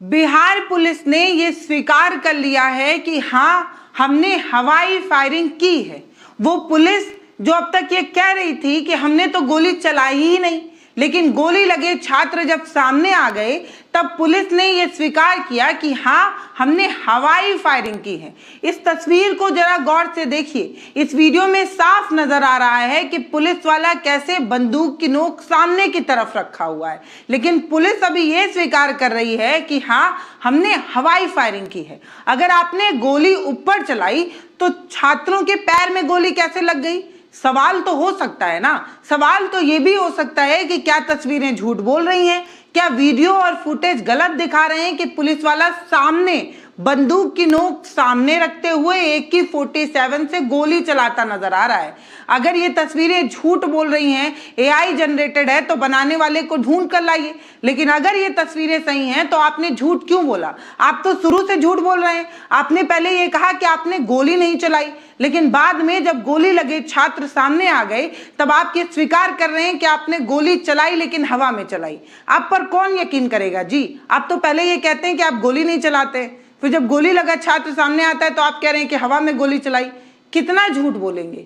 Bihar police ने ये स्वीकार कर लिया है कि हाँ, हमने हवाई फायरिंग की है। वो पुलिस जो अब तक ये कह रही थी कि हमने तो गोली चलाई ही नहीं, लेकिन गोली लगे छात्र जब सामने आ गए तब पुलिस ने यह स्वीकार किया कि हाँ, हमने हवाई फायरिंग की है। इस तस्वीर को जरा गौर से देखिए। इस वीडियो में साफ नजर आ रहा है कि पुलिस वाला कैसे बंदूक की नोक सामने की तरफ रखा हुआ है, लेकिन पुलिस अभी यह स्वीकार कर रही है कि हाँ, हमने हवाई फायरिंग की है। अगर आपने गोली ऊपर चलाई तो छात्रों के पैर में गोली कैसे लग गई? सवाल तो हो सकता है ना। सवाल तो ये भी हो सकता है कि क्या तस्वीरें झूठ बोल रही हैं, क्या वीडियो और फुटेज गलत दिखा रहे हैं कि पुलिस वाला सामने बंदूक की नोक सामने रखते हुए AK-47 से गोली चलाता नजर आ रहा है। अगर ये तस्वीरें झूठ बोल रही हैं, AI जनरेटेड है, तो बनाने वाले को ढूंढ कर लाइए। लेकिन अगर ये तस्वीरें सही हैं तो आपने झूठ क्यों बोला? आप तो शुरू से झूठ बोल रहे हैं। आपने पहले ये कहा कि आपने गोली नहीं चलाई, लेकिन बाद में जब गोली लगे छात्र सामने आ गए तब आप ये स्वीकार कर रहे हैं कि आपने गोली चलाई, लेकिन हवा में चलाई। आप पर कौन यकीन करेगा जी? आप तो पहले ये कहते हैं कि आप गोली नहीं चलाते, फिर जब गोली लगा छात्र सामने आता है तो आप कह रहे हैं कि हवा में गोली चलाई। कितना झूठ बोलेंगे,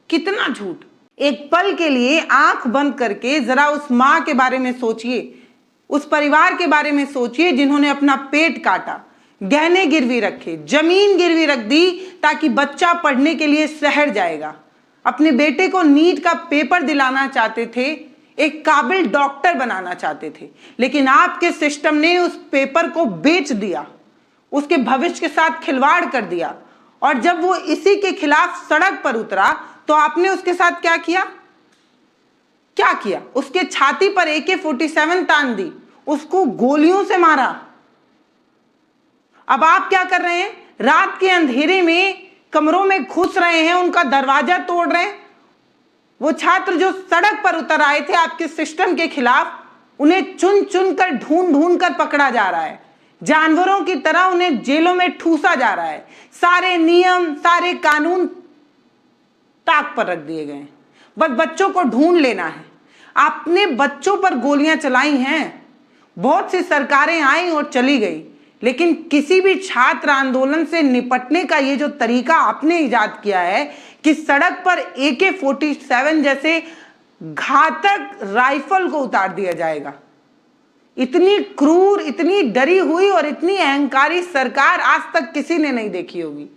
कितना झूठ। एक पल के लिए आंख बंद करके जरा उस माँ के बारे में सोचिए, उस परिवार के बारे में सोचिए जिन्होंने अपना पेट काटा, गहने गिरवी रखे, जमीन गिरवी रख दी ताकि बच्चा पढ़ने के लिए शहर जाएगा। अपने बेटे को नीट का पेपर दिलाना चाहते थे, एक काबिल डॉक्टर बनाना चाहते थे, लेकिन आपके सिस्टम ने उस पेपर को बेच दिया, उसके भविष्य के साथ खिलवाड़ कर दिया। और जब वो इसी के खिलाफ सड़क पर उतरा तो आपने उसके साथ क्या किया? क्या किया? उसके छाती पर AK-47 तान दी, उसको गोलियों से मारा। अब आप क्या कर रहे हैं? रात के अंधेरे में कमरों में घुस रहे हैं, उनका दरवाजा तोड़ रहे हैं। वो छात्र जो सड़क पर उतर आए थे आपके सिस्टम के खिलाफ, उन्हें चुन चुन कर ढूंढ ढूंढ कर पकड़ा जा रहा है। जानवरों की तरह उन्हें जेलों में ठूसा जा रहा है। सारे नियम, सारे कानून ताक पर रख दिए गए। बस बच्चों को ढूंढ लेना है। आपने बच्चों पर गोलियां चलाई हैं। बहुत सी सरकारें आई और चली गई, लेकिन किसी भी छात्र आंदोलन से निपटने का ये जो तरीका आपने इजाद किया है कि सड़क पर AK-47 जैसे घातक राइफल को उतार दिया जाएगा, इतनी क्रूर, इतनी डरी हुई और इतनी अहंकारी सरकार आज तक किसी ने नहीं देखी होगी।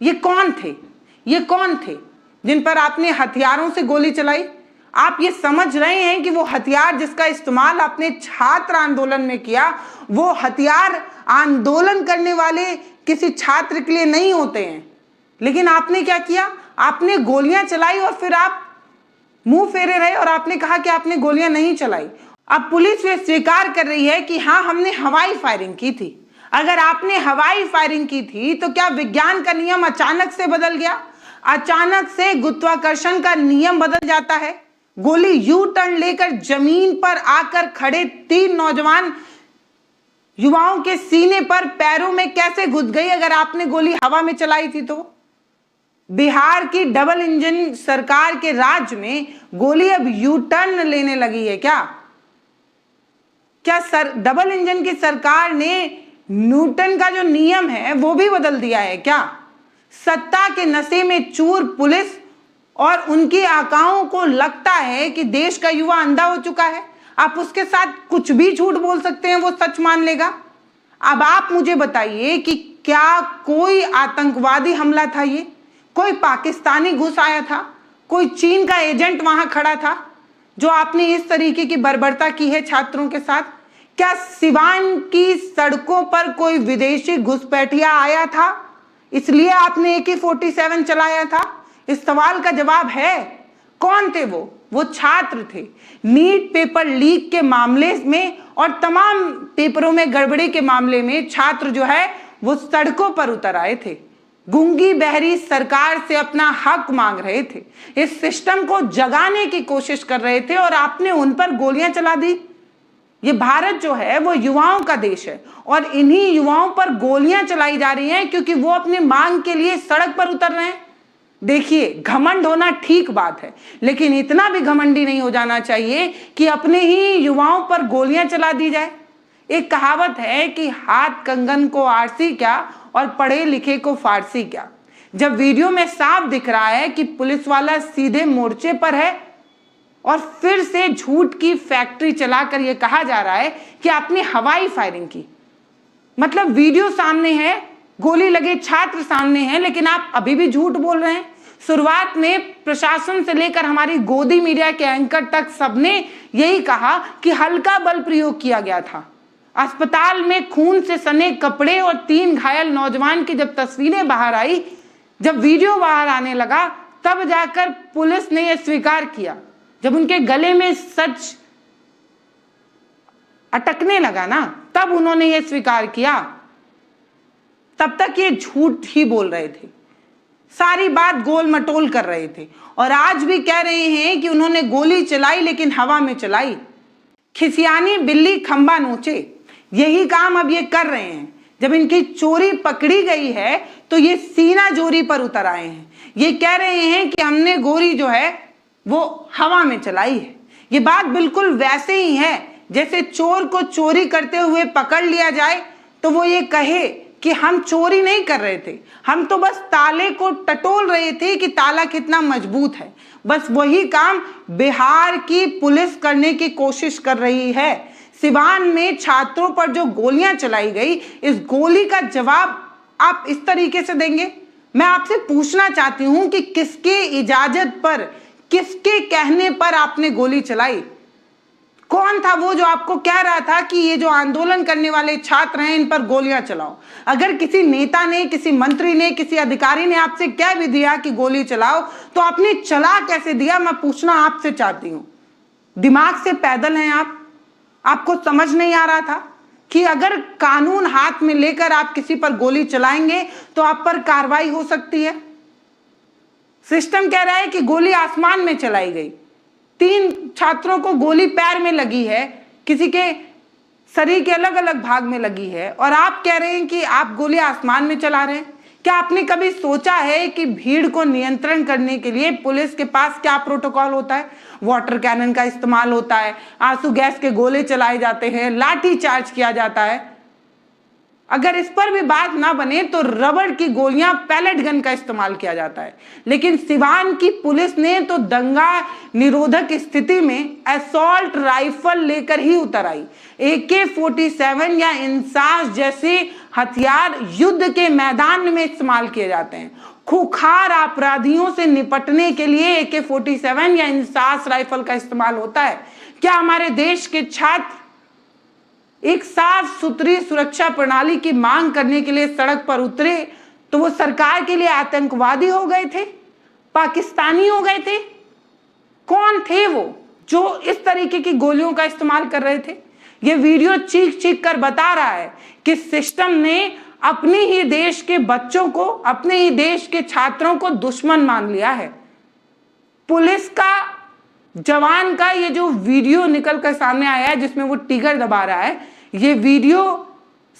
ये कौन थे? ये कौन थे जिन पर आपने हथियारों से गोली चलाई? आप ये समझ रहे हैं कि वो हथियार जिसका इस्तेमाल आपने छात्र आंदोलन में किया, वो हथियार आंदोलन करने वाले किसी छात्र के लिए नहीं होते हैं। लेकिन आपने क्या किया? आपने गोलियां चलाई और फिर आप मुंह फेरे रहे और आपने कहा कि आपने गोलियां नहीं चलाई। अब पुलिस ये स्वीकार कर रही है कि हाँ, हमने हवाई फायरिंग की थी। अगर आपने हवाई फायरिंग की थी तो क्या विज्ञान का नियम अचानक से बदल गया? अचानक से गुरुत्वाकर्षण का नियम बदल जाता है? गोली यू टर्न लेकर जमीन पर आकर खड़े 3 नौजवान युवाओं के सीने पर, पैरों में कैसे घुस गई अगर आपने गोली हवा में चलाई थी तो? बिहार की डबल इंजन सरकार के राज्य में गोली अब यू टर्न लेने लगी है क्या? क्या डबल इंजन की सरकार ने न्यूटन का जो नियम है वो भी बदल दिया है क्या? सत्ता के नशे में चूर पुलिस और उनकी आकाओं को लगता है कि देश का युवा अंधा हो चुका है। आप उसके साथ कुछ भी झूठ बोल सकते हैं, वो सच मान लेगा। अब आप मुझे बताइए कि क्या कोई आतंकवादी हमला था? ये कोई पाकिस्तानी घुस आया था? कोई चीन का एजेंट वहां खड़ा था जो आपने इस तरीके की बर्बरता की है छात्रों के साथ? क्या सिवान की सड़कों पर कोई विदेशी घुसपैठिया आया था इसलिए आपने AK-47 चलाया था? इस सवाल का जवाब है। कौन थे वो? वो छात्र थे। नीट पेपर लीक के मामले में और तमाम पेपरों में गड़बड़ी के मामले में छात्र जो है वो सड़कों पर उतर आए थे, गूंगी बहरी सरकार से अपना हक मांग रहे थे, इस सिस्टम को जगाने की कोशिश कर रहे थे और आपने उन पर गोलियां चला दी। ये भारत जो है वो युवाओं का देश है और इन्हीं युवाओं पर गोलियां चलाई जा रही हैं क्योंकि वो अपनी मांग के लिए सड़क पर उतर रहे हैं। देखिए, घमंड होना ठीक बात है, लेकिन इतना भी घमंडी नहीं हो जाना चाहिए कि अपने ही युवाओं पर गोलियां चला दी जाए। एक कहावत है कि हाथ कंगन को आरसी क्या और पढ़े लिखे को फारसी क्या। जब वीडियो में साफ दिख रहा है कि पुलिस वाला सीधे मोर्चे पर है और फिर से झूठ की फैक्ट्री चलाकर यह कहा जा रहा है कि आपने हवाई फायरिंग की, मतलब वीडियो सामने है, गोली लगे छात्र सामने हैं, लेकिन आप अभी भी झूठ बोल रहे हैं। शुरुआत में प्रशासन से लेकर हमारी गोदी मीडिया के एंकर तक सबने यही कहा कि हल्का बल प्रयोग किया गया था। अस्पताल में खून से सने कपड़े और 3 घायल नौजवान की जब तस्वीरें बाहर आई, जब वीडियो बाहर आने लगा, तब जाकर पुलिस ने यह स्वीकार किया। जब उनके गले में सच अटकने लगा ना, तब उन्होंने यह स्वीकार किया। तब तक ये झूठ ही बोल रहे थे, सारी बात गोल मटोल कर रहे थे, और आज भी कह रहे हैं कि उन्होंने गोली चलाई लेकिन हवा में चलाई। खिसियानी बिल्ली खंबा नोचे, यही काम अब ये कर रहे हैं। जब इनकी चोरी पकड़ी गई है तो ये सीना जोरी पर उतर आए हैं। ये कह रहे हैं कि हमने गोली जो है वो हवा में चलाई है। ये बात बिल्कुल वैसे ही है जैसे चोर को चोरी करते हुए पकड़ लिया जाए तो वो ये कहे कि हम चोरी नहीं कर रहे थे, हम तो बस ताले को टटोल रहे थे कि ताला कितना मजबूत है। बस वही काम बिहार की पुलिस करने की कोशिश कर रही है। सिवान में छात्रों पर जो गोलियां चलाई गई, इस गोली का जवाब आप इस तरीके से देंगे? मैं आपसे पूछना चाहती हूं कि किसके इजाजत पर, किसके कहने पर आपने गोली चलाई? कौन था वो जो आपको कह रहा था कि ये जो आंदोलन करने वाले छात्र हैं इन पर गोलियां चलाओ? अगर किसी नेता ने, किसी मंत्री ने, किसी अधिकारी ने आपसे कह भी दिया कि गोली चलाओ, तो आपने चला कैसे दिया? मैं पूछना आपसे चाहती हूं। दिमाग से पैदल हैं आप? आपको समझ नहीं आ रहा था कि अगर कानून हाथ में लेकर आप किसी पर गोली चलाएंगे तो आप पर कार्रवाई हो सकती है? सिस्टम कह रहा है कि गोली आसमान में चलाई गई, 3 छात्रों को गोली पैर में लगी है, किसी के शरीर के अलग अलग भाग में लगी है, और आप कह रहे हैं कि आप गोली आसमान में चला रहे हैं। क्या आपने कभी सोचा है कि भीड़ को नियंत्रण करने के लिए पुलिस के पास क्या प्रोटोकॉल होता है? वाटर कैनन का इस्तेमाल होता है, आंसू गैस के गोले चलाए जाते हैं, लाठी चार्ज किया जाता है। अगर इस पर भी बात ना बने तो रबड़ की गोलियां, पैलेट गन का इस्तेमाल किया जाता है। लेकिन सिवान की पुलिस ने तो दंगा निरोधक स्थिति में असॉल्ट राइफल लेकर ही उतर आई। AK-47 या इंसास जैसे हथियार युद्ध के मैदान में इस्तेमाल किए जाते हैं। खूंखार अपराधियों से निपटने के लिए AK-47 या इंसास राइफल का इस्तेमाल होता है। क्या हमारे देश के छात्र एक साफ सुथरी सुरक्षा प्रणाली की मांग करने के लिए सड़क पर उतरे तो वो सरकार के लिए आतंकवादी हो गए थे, पाकिस्तानी हो गए थे? कौन थे वो जो इस तरीके की गोलियों का इस्तेमाल कर रहे थे? ये वीडियो चीख चीख कर बता रहा है कि सिस्टम ने अपने ही देश के बच्चों को, अपने ही देश के छात्रों को दुश्मन मान लिया है। पुलिस का जवान का ये जो वीडियो निकल कर सामने आया है जिसमें वो टिगर दबा रहा है, ये वीडियो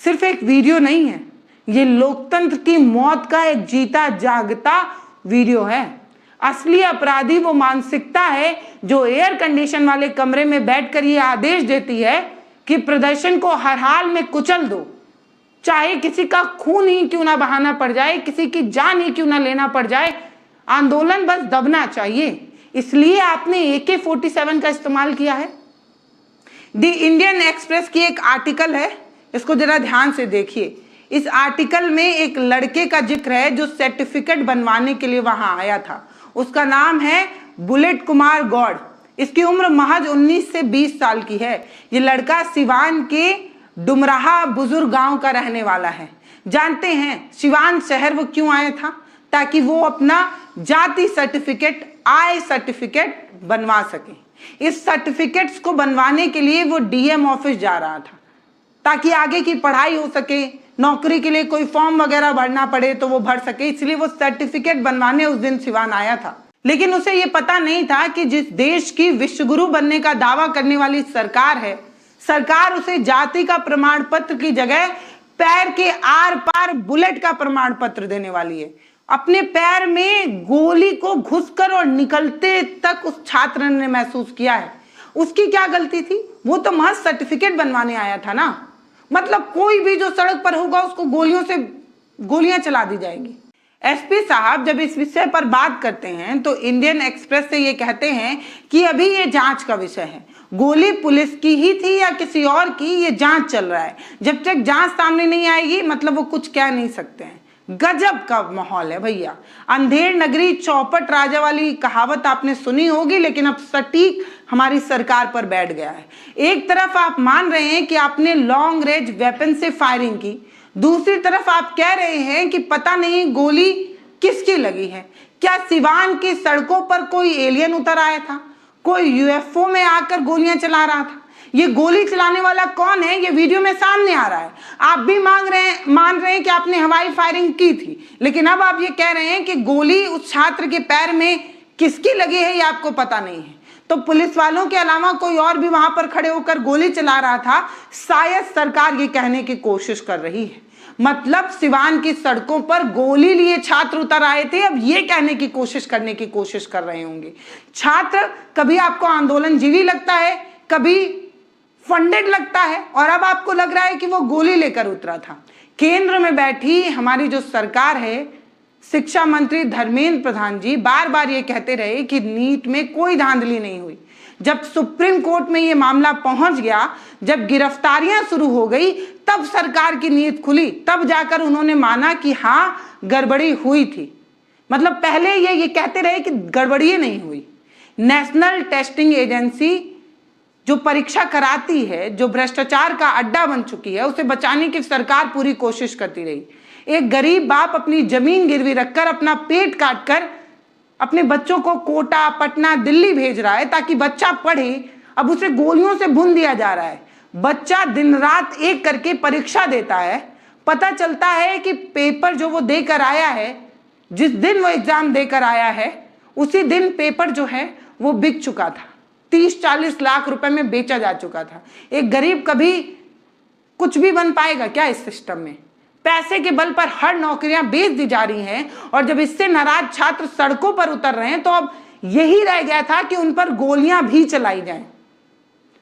सिर्फ एक वीडियो नहीं है, ये लोकतंत्र की मौत का एक जीता जागता वीडियो है। असली अपराधी वो मानसिकता है जो एयर कंडीशन वाले कमरे में बैठकर ये आदेश देती है कि प्रदर्शन को हर हाल में कुचल दो, चाहे किसी का खून ही क्यों ना बहाना पड़ जाए, किसी की जान ही क्यों ना लेना पड़ जाए, आंदोलन बस दबना चाहिए। इसलिए आपने AK-47 का इस्तेमाल किया है। द इंडियन एक्सप्रेस की एक आर्टिकल है, इसको जरा ध्यान से देखिए। इस आर्टिकल में एक लड़के का जिक्र है जो सर्टिफिकेट बनवाने के लिए वहां आया था। उसका नाम है बुलेट कुमार गौड़। इसकी उम्र महज 19 से 20 साल की है। ये लड़का सिवान के डुमराहा बुजुर्ग गांव का रहने वाला है। जानते हैं सिवान शहर वो क्यों आया था? ताकि वो अपना जाति सर्टिफिकेट, आय सर्टिफिकेट बनवा सके। इस सर्टिफिकेट्स को बनवाने के लिए वो DM ऑफिस जा रहा था ताकि आगे की पढ़ाई हो सके, नौकरी के लिए कोई फॉर्म वगैरह भरना पड़े तो वो भर सके। इसलिए वो सर्टिफिकेट बनवाने उस दिन सिवान आया था। लेकिन उसे ये पता नहीं था कि जिस देश की विश्वगुरु बनने का दावा करने वाली सरकार है, सरकार उसे जाति का प्रमाण पत्र की जगह पैर के आर पार बुलेट का प्रमाण पत्र देने वाली है। अपने पैर में गोली को घुसकर और निकलते तक उस छात्र ने महसूस किया है। उसकी क्या गलती थी? वो तो महज सर्टिफिकेट बनवाने आया था ना। मतलब कोई भी जो सड़क पर होगा उसको गोलियां चला दी जाएगी। एसपी साहब जब इस विषय पर बात करते हैं तो इंडियन एक्सप्रेस से ये कहते हैं कि अभी ये जांच का विषय है, गोली पुलिस की ही थी या किसी और की, ये जांच चल रहा है। जब तक जांच सामने नहीं आएगी मतलब वो कुछ कह नहीं सकते हैं। गजब का माहौल है भैया। अंधेर नगरी चौपट राजा वाली कहावत आपने सुनी होगी, लेकिन अब सटीक हमारी सरकार पर बैठ गया है। एक तरफ आप मान रहे हैं कि आपने लॉन्ग रेंज वेपन से फायरिंग की, दूसरी तरफ आप कह रहे हैं कि पता नहीं गोली किसकी लगी है। क्या सिवान की सड़कों पर कोई एलियन उतर आया था, कोई यूएफओ में आकर गोलियां चला रहा था? ये गोली चलाने वाला कौन है, ये वीडियो में सामने आ रहा है। आप भी मान रहे हैं कि आपने हवाई फायरिंग की थी, लेकिन अब आप ये कह रहे हैं कि गोली उस छात्र के पैर में किसकी लगी है ये आपको पता नहीं है। तो पुलिस वालों के अलावा कोई और भी वहां पर खड़े होकर गोली चला रहा था, शायद सरकार ये कहने की कोशिश कर रही है। मतलब सिवान की सड़कों पर गोली लिए छात्र उतर आए थे, अब ये कहने की कोशिश कर रहे होंगे। छात्र कभी आपको आंदोलनजीवी लगता है, कभी फंडेड लगता है, और अब आपको लग रहा है कि वो गोली लेकर उतरा था। केंद्र में बैठी हमारी जो सरकार है, शिक्षा मंत्री धर्मेंद्र प्रधान जी बार बार ये कहते रहे कि नीट में कोई धांधली नहीं हुई। जब सुप्रीम कोर्ट में ये मामला पहुंच गया, जब गिरफ्तारियां शुरू हो गई, तब सरकार की नीयत खुली, तब जाकर उन्होंने माना कि हाँ गड़बड़ी हुई थी। मतलब पहले ये कहते रहे कि गड़बड़ी नहीं हुई। नेशनल टेस्टिंग एजेंसी जो परीक्षा कराती है, जो भ्रष्टाचार का अड्डा बन चुकी है, उसे बचाने की सरकार पूरी कोशिश करती रही। एक गरीब बाप अपनी जमीन गिरवी रखकर, अपना पेट काटकर अपने बच्चों को कोटा, पटना, दिल्ली भेज रहा है ताकि बच्चा पढ़े। अब उसे गोलियों से भून दिया जा रहा है। बच्चा दिन रात एक करके परीक्षा देता है, पता चलता है कि पेपर जो वो देकर आया है, जिस दिन वो एग्जाम देकर आया है, उसी दिन पेपर जो है वो बिक चुका था, 30-40 लाख रुपए में बेचा जा चुका था। एक गरीब कभी कुछ भी बन पाएगा क्या इस सिस्टम में? पैसे के बल पर हर नौकरियां बेच दी जा रही हैं, और जब इससे नाराज छात्र सड़कों पर उतर रहे हैं तो अब यही रह गया था कि उन पर गोलियां भी चलाई जाएं।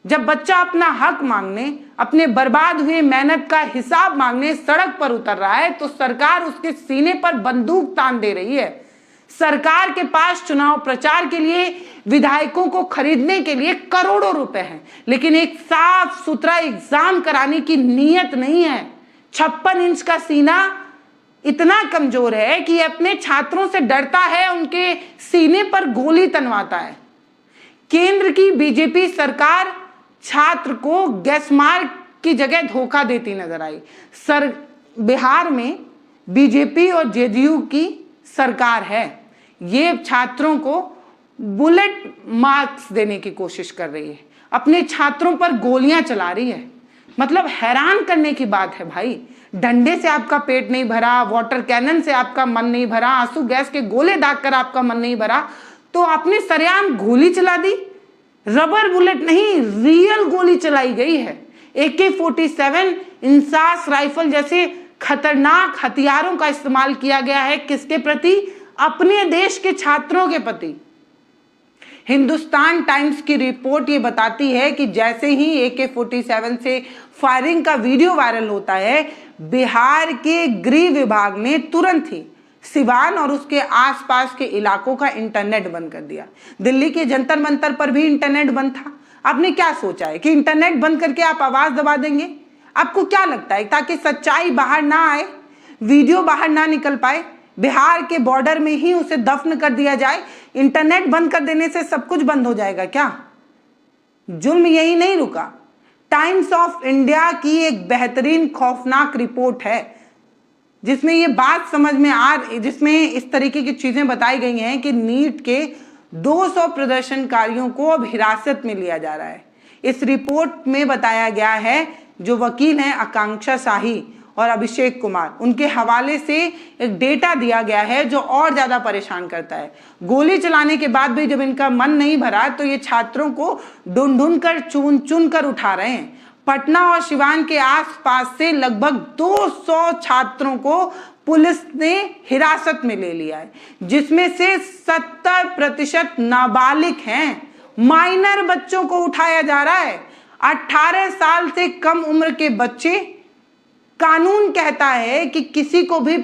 जब बच्चा अपना हक मांगने, अपने बर्बाद हुए मेहनत का हिसाब मांगने सड़क पर उतर रहा है, तो सरकार उसके सीने पर बंदूक तान दे रही है। सरकार के पास चुनाव प्रचार के लिए, विधायकों को खरीदने के लिए करोड़ों रुपए हैं, लेकिन एक साफ सुथरा एग्जाम कराने की नीयत नहीं है। 56 इंच का सीना इतना कमजोर है कि अपने छात्रों से डरता है, उनके सीने पर गोली तनवाता है। केंद्र की बीजेपी सरकार छात्र को गैस मार्क की जगह धोखा देती नजर आई। बिहार में बीजेपी और जेडीयू की सरकार है, ये छात्रों को बुलेट मार्क्स देने की कोशिश कर रही है, अपने छात्रों पर गोलियां चला रही है। मतलब हैरान करने की बात है भाई। डंडे से आपका पेट नहीं भरा, वाटर कैनन से आपका मन नहीं भरा, आंसू गैस के गोले दागकर आपका मन नहीं भरा, तो आपने सरेआम गोली चला दी। रबर बुलेट नहीं, रियल गोली चलाई गई है। AK-47 इंसास राइफल जैसे खतरनाक हथियारों का इस्तेमाल किया गया है। किसके प्रति? अपने देश के छात्रों के प्रति। हिंदुस्तान टाइम्स की रिपोर्ट ये बताती है कि जैसे ही AK-47 से फायरिंग का वीडियो वायरल होता है, बिहार के गृह विभाग ने तुरंत ही सिवान और उसके आसपास के इलाकों का इंटरनेट बंद कर दिया। दिल्ली के जंतर मंतर पर भी इंटरनेट बंद था। आपने क्या सोचा है कि इंटरनेट बंद करके आप आवाज दबा देंगे? आपको क्या लगता है ताकि सच्चाई बाहर ना आए, वीडियो बाहर ना निकल पाए, बिहार के बॉर्डर में ही उसे दफन कर दिया जाए? इंटरनेट बंद कर देने से सब कुछ बंद हो जाएगा क्या? जुल्म यही नहीं रुका। टाइम्स ऑफ इंडिया की एक बेहतरीन खौफनाक रिपोर्ट है जिसमें ये बात समझ में जिसमें इस तरीके की चीजें बताई गई हैं कि नीट के 200 प्रदर्शनकारियों को अब हिरासत में लिया जा रहा है। इस रिपोर्ट में बताया गया है, जो वकील हैं आकांक्षा शाही और अभिषेक कुमार, उनके हवाले से एक डेटा दिया गया है जो और ज्यादा परेशान करता है। गोली चलाने के बाद भी जब इनका मन नहीं भरा तो ये छात्रों को ढूंढ कर चुन कर उठा रहे हैं। पटना और सिवान के आसपास से लगभग 200 छात्रों को पुलिस ने हिरासत में ले लिया है, जिसमें से 70% नाबालिग हैं। माइनर बच्चों को उठाया जा रहा है। 18 साल से कम उम्र के बच्चे कानून कहता है कि किसी को भी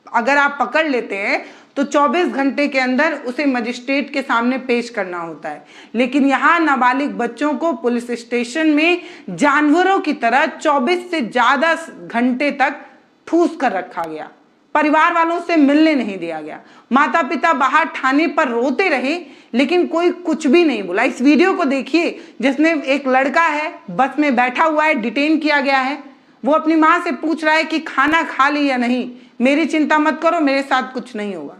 अगर आप पकड़ लेते हैं तो 24 घंटे के अंदर उसे मजिस्ट्रेट के सामने पेश करना होता है, लेकिन यहाँ नाबालिग बच्चों को पुलिस स्टेशन में जानवरों की तरह 24 से ज्यादा घंटे तक ठूस कर रखा गया। परिवार वालों से मिलने नहीं दिया गया। माता पिता बाहर थाने पर रोते रहे, लेकिन कोई कुछ भी नहीं बोला। इस वीडियो को देखिए जिसमें एक लड़का है, बस में बैठा हुआ है, डिटेन किया गया है। वो अपनी माँ से पूछ रहा है कि खाना खा ली या नहीं, मेरी चिंता मत करो, मेरे साथ कुछ नहीं होगा।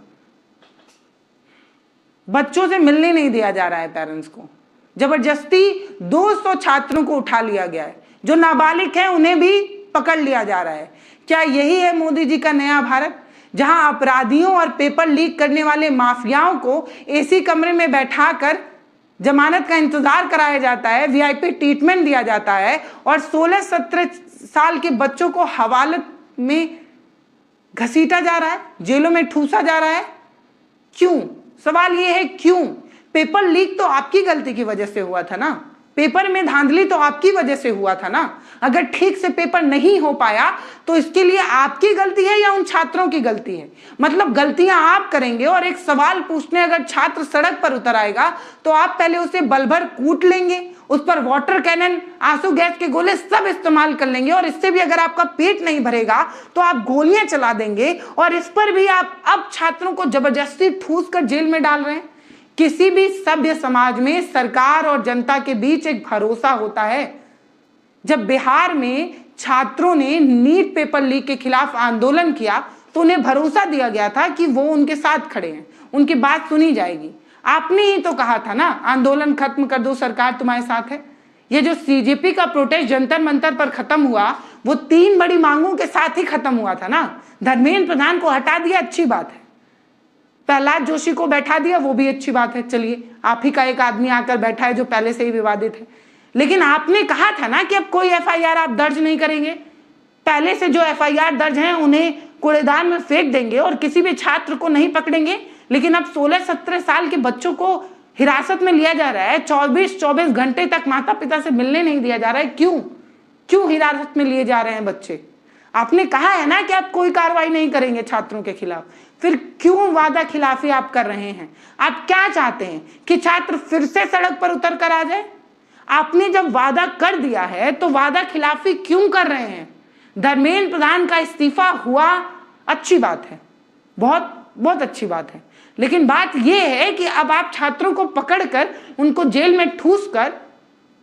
बच्चों से मिलने नहीं दिया जा रहा है पेरेंट्स को। जबरदस्ती 200 छात्रों को उठा लिया गया है। जो नाबालिग हैं उन्हें भी पकड़ लिया जा रहा है। क्या यही है मोदी जी का नया भारत, जहां अपराधियों और पेपर लीक करने वाले माफियाओं को एसी कमरे में बैठाकर जमानत का इंतजार कराया जाता है, वीआईपी ट्रीटमेंट दिया जाता है और 16-17 साल के बच्चों को हवालात में घसीटा जा रहा है, जेलों में ठूसा जा रहा है? क्यों? सवाल ये है क्यों? पेपर लीक तो आपकी गलती की वजह से हुआ था ना, पेपर में धांधली तो आपकी वजह से हुआ था ना। अगर ठीक से पेपर नहीं हो पाया तो इसके लिए आपकी गलती है या उन छात्रों की गलती है? मतलब गलतियां आप करेंगे और एक सवाल पूछने अगर छात्र सड़क पर उतर आएगा तो आप पहले उसे बल भर कूट लेंगे, उस पर वाटर कैनन, आंसू गैस के गोले सब इस्तेमाल कर लेंगे और इससे भी अगर आपका पेट नहीं भरेगा तो आप गोलियां चला देंगे और इस पर भी आप अब छात्रों को जबरदस्ती ठूस कर जेल में डाल रहे हैं। किसी भी सभ्य समाज में सरकार और जनता के बीच एक भरोसा होता है। जब बिहार में छात्रों ने नीट पेपर लीक के खिलाफ आंदोलन किया तो उन्हें भरोसा दिया गया था कि वो उनके साथ खड़े हैं, उनकी बात सुनी जाएगी। आपने ही तो कहा था ना, आंदोलन खत्म कर दो, सरकार तुम्हारे साथ है। ये जो सीजेपी का प्रोटेस्ट जंतर मंतर पर खत्म हुआ वो 3 बड़ी मांगों के साथ ही खत्म हुआ था ना। धर्मेंद्र प्रधान को हटा दिया, अच्छी बात है। प्रहलाद जोशी को बैठा दिया, वो भी अच्छी बात है। चलिए, आप ही का एक आदमी आकर बैठा है जो पहले से ही विवादित है। लेकिन आपने कहा था ना कि अब कोई एफआईआर आप दर्ज नहीं करेंगे, पहले से जो एफआईआर दर्ज हैं उन्हें कूड़ेदान में फेंक देंगे और किसी भी छात्र को नहीं पकड़ेंगे। लेकिन अब 16-17 साल के बच्चों को हिरासत में लिया जा रहा है, 24 घंटे तक माता पिता से मिलने नहीं दिया जा रहा है। क्यों हिरासत में लिए जा रहे हैं बच्चे? आपने कहा है ना कि आप कोई कार्रवाई नहीं करेंगे छात्रों के खिलाफ, फिर क्यों वादा खिलाफी आप कर रहे हैं? आप क्या चाहते हैं कि छात्र फिर से सड़क पर उतर कर आ जाए? आपने जब वादा कर दिया है तो वादा खिलाफी क्यों कर रहे हैं? धर्मेंद्र प्रधान का इस्तीफा हुआ, अच्छी बात है, बहुत अच्छी बात है। लेकिन बात यह है कि अब आप छात्रों को पकड़कर उनको जेल में ठूस कर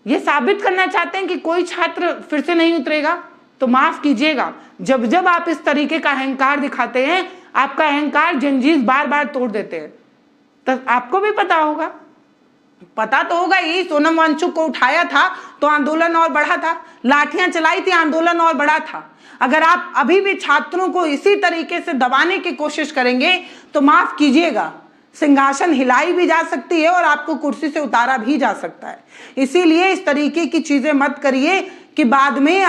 यह साबित करना चाहते हैं कि कोई छात्र फिर से नहीं उतरेगा। तो माफ कीजिएगा, जब आप इस तरीके का अहंकार दिखाते हैं, आपका अहंकार जंजीर बार बार तोड़ देते हैं। तो आपको भी पता होगा, पता तो होगा ही, सोनम वांगचुक को उठाया था तो आंदोलन और बढ़ा था, लाठियां चलाई थी, आंदोलन और बढ़ा था। अगर आप अभी भी छात्रों को इसी तरीके से दबाने की कोशिश करेंगे तो माफ कीजिएगा, सिंहासन हिलाई भी जा सकती है और आपको कुर्सी से उतारा भी जा सकता है। इसीलिए इस तरीके की चीजें मत करिए कि बाद में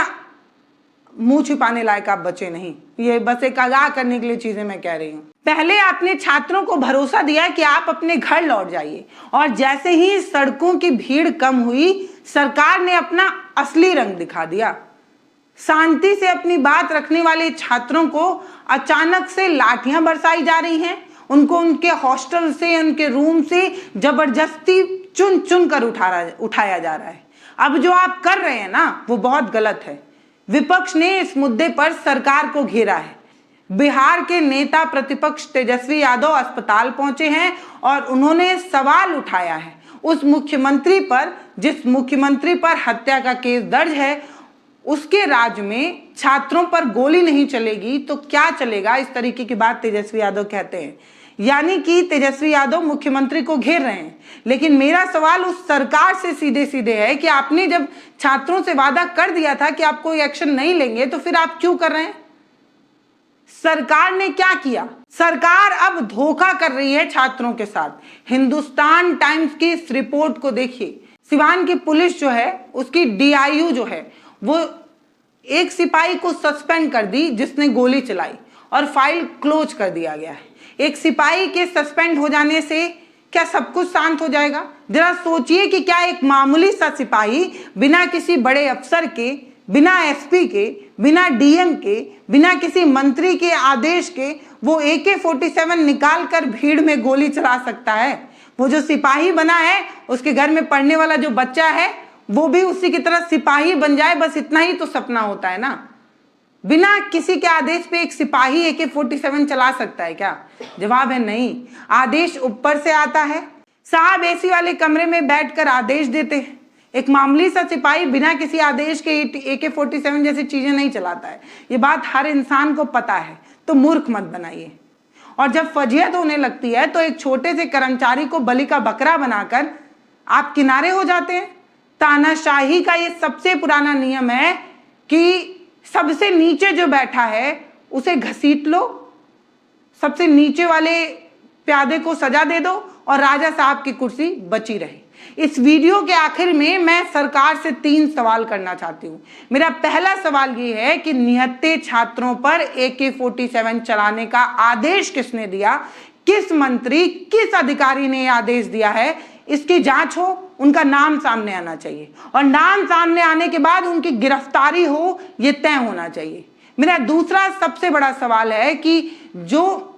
मुंह छिपाने लायक आप बचे नहीं। ये बस एक आगाह करने के लिए चीजें मैं कह रही हूँ। पहले आपने छात्रों को भरोसा दिया कि आप अपने घर लौट जाइए, और जैसे ही सड़कों की भीड़ कम हुई, सरकार ने अपना असली रंग दिखा दिया। शांति से अपनी बात रखने वाले छात्रों को अचानक से लाठियां बरसाई जा रही हैं, उनको उनके हॉस्टल से, उनके रूम से जबरदस्ती चुन चुन कर उठाया जा रहा है। अब जो आप कर रहे हैं ना वो बहुत गलत है। विपक्ष ने इस मुद्दे पर सरकार को घेरा है। बिहार के नेता प्रतिपक्ष तेजस्वी यादव अस्पताल पहुंचे हैं और उन्होंने सवाल उठाया है उस मुख्यमंत्री पर जिस मुख्यमंत्री पर हत्या का केस दर्ज है। उसके राज्य में छात्रों पर गोली नहीं चलेगी तो क्या चलेगा, इस तरीके की बात तेजस्वी यादव कहते हैं। यानी कि तेजस्वी यादव मुख्यमंत्री को घेर रहे हैं। लेकिन मेरा सवाल उस सरकार से सीधे सीधे है कि आपने जब छात्रों से वादा कर दिया था कि आप कोई एक्शन नहीं लेंगे तो फिर आप क्यों कर रहे हैं? सरकार ने क्या किया? सरकार अब धोखा कर रही है छात्रों के साथ। हिंदुस्तान टाइम्स की इस रिपोर्ट को देखिए। सिवान की पुलिस जो है उसकी डीआईयू जो है वो एक सिपाही को सस्पेंड कर दी जिसने गोली चलाई और फाइल क्लोज कर दिया गया है। एक सिपाही के सस्पेंड हो जाने से क्या सब कुछ शांत हो जाएगा? जरा सोचिए कि क्या एक मामूली सा सिपाही बिना किसी बड़े अफसर के, बिना एसपी के, बिना डीएम के, बिना किसी मंत्री के आदेश के वो AK-47 निकाल कर भीड़ में गोली चला सकता है? वो जो सिपाही बना है, उसके घर में पढ़ने वाला जो बच्चा है वो भी उसी की तरह सिपाही बन जाए, बस इतना ही तो सपना होता है ना। बिना किसी के आदेश पे एक सिपाही AK-47 चला सकता है क्या? जवाब है नहीं। आदेश ऊपर से आता है। साहब एसी वाले कमरे में बैठकर आदेश देते हैं। एक मामूली सा सिपाही बिना किसी आदेश के AK-47 जैसी चीजें नहीं चलाता है। ये बात हर इंसान को पता है, तो मूर्ख मत बनाइए। और जब फजीहत होने लगती है तो एक छोटे से कर्मचारी को बलि का बकरा बनाकर आप किनारे हो जाते हैं। तानाशाही का ये सबसे पुराना नियम है कि सबसे नीचे जो बैठा है उसे घसीट लो, सबसे नीचे वाले प्यादे को सजा दे दो और राजा साहब की कुर्सी बची रहे। इस वीडियो के आखिर में मैं सरकार से 3 सवाल करना चाहती हूँ। मेरा पहला सवाल ये है कि निहत्थे छात्रों पर AK-47 चलाने का आदेश किसने दिया? किस मंत्री, किस अधिकारी ने यह आदेश दिया है? इसकी जांच हो, उनका नाम सामने आना चाहिए और नाम सामने आने के बाद उनकी गिरफ्तारी हो, यह तय होना चाहिए। मेरा दूसरा सबसे बड़ा सवाल है कि जो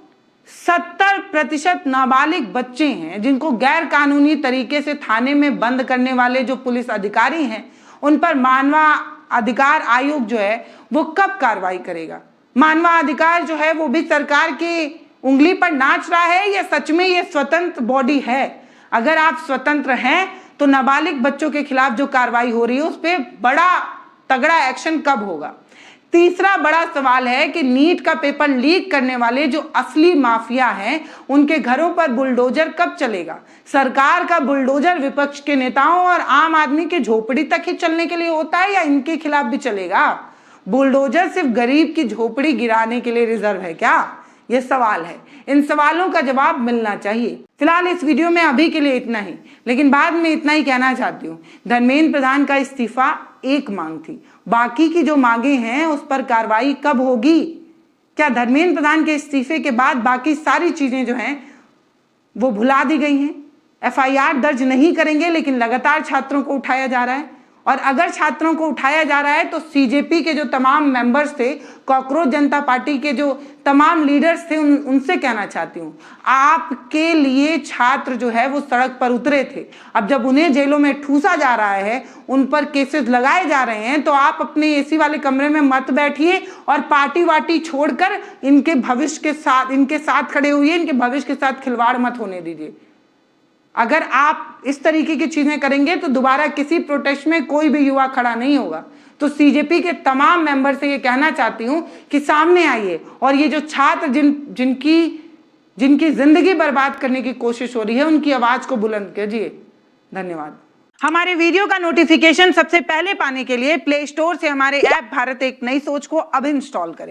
70% नाबालिग बच्चे हैं जिनको गैर कानूनी तरीके से थाने में बंद करने वाले जो पुलिस अधिकारी हैं, उन पर मानवाधिकार आयोग जो है वो कब कार्रवाई करेगा? मानवाधिकार जो है वो भी सरकार की उंगली पर नाच रहा है या सच में ये स्वतंत्र बॉडी है? अगर आप स्वतंत्र हैं तो नाबालिग बच्चों के खिलाफ जो कार्रवाई हो रही है उस पर बड़ा तगड़ा एक्शन कब होगा? तीसरा बड़ा सवाल है कि नीट का पेपर लीक करने वाले जो असली माफिया हैं उनके घरों पर बुलडोजर कब चलेगा? सरकार का बुलडोजर विपक्ष के नेताओं और आम आदमी की झोपड़ी तक ही चलने के लिए होता है या इनके खिलाफ भी चलेगा? बुलडोजर सिर्फ गरीब की झोपड़ी गिराने के लिए रिजर्व है क्या? ये सवाल है। इन सवालों का जवाब मिलना चाहिए। फिलहाल इस वीडियो में अभी के लिए इतना ही, लेकिन बाद में इतना ही कहना चाहती हूँ, धर्मेंद्र प्रधान का इस्तीफा एक मांग थी, बाकी की जो मांगे हैं उस पर कार्रवाई कब होगी? क्या धर्मेंद्र प्रधान के इस्तीफे के बाद बाकी सारी चीजें जो हैं वो भुला दी गई हैं? FIR दर्ज नहीं करेंगे लेकिन लगातार छात्रों को उठाया जा रहा है, और अगर छात्रों को उठाया जा रहा है तो CJP के जो तमाम मेंबर्स थे, कॉकरोच जनता पार्टी के जो तमाम लीडर्स थे, उनसे कहना चाहती हूँ, आपके लिए छात्र जो है वो सड़क पर उतरे थे। अब जब उन्हें जेलों में ठूसा जा रहा है, उन पर केसेस लगाए जा रहे हैं, तो आप अपने AC वाले कमरे में मत बैठिए और पार्टी वार्टी छोड़कर इनके भविष्य के साथ, इनके साथ खड़े हुए, इनके भविष्य के साथ खिलवाड़ मत होने दीजिए। अगर आप इस तरीके की चीजें करेंगे तो दोबारा किसी प्रोटेस्ट में कोई भी युवा खड़ा नहीं होगा। तो CJP के तमाम मेंबर से ये कहना चाहती हूँ कि सामने आइए और ये जो छात्र जिनकी जिंदगी बर्बाद करने की कोशिश हो रही है, उनकी आवाज को बुलंद कीजिए। धन्यवाद। हमारे वीडियो का नोटिफिकेशन सबसे पहले पाने के लिए प्ले स्टोर से हमारे ऐप भारत एक नई सोच को अब इंस्टॉल करें।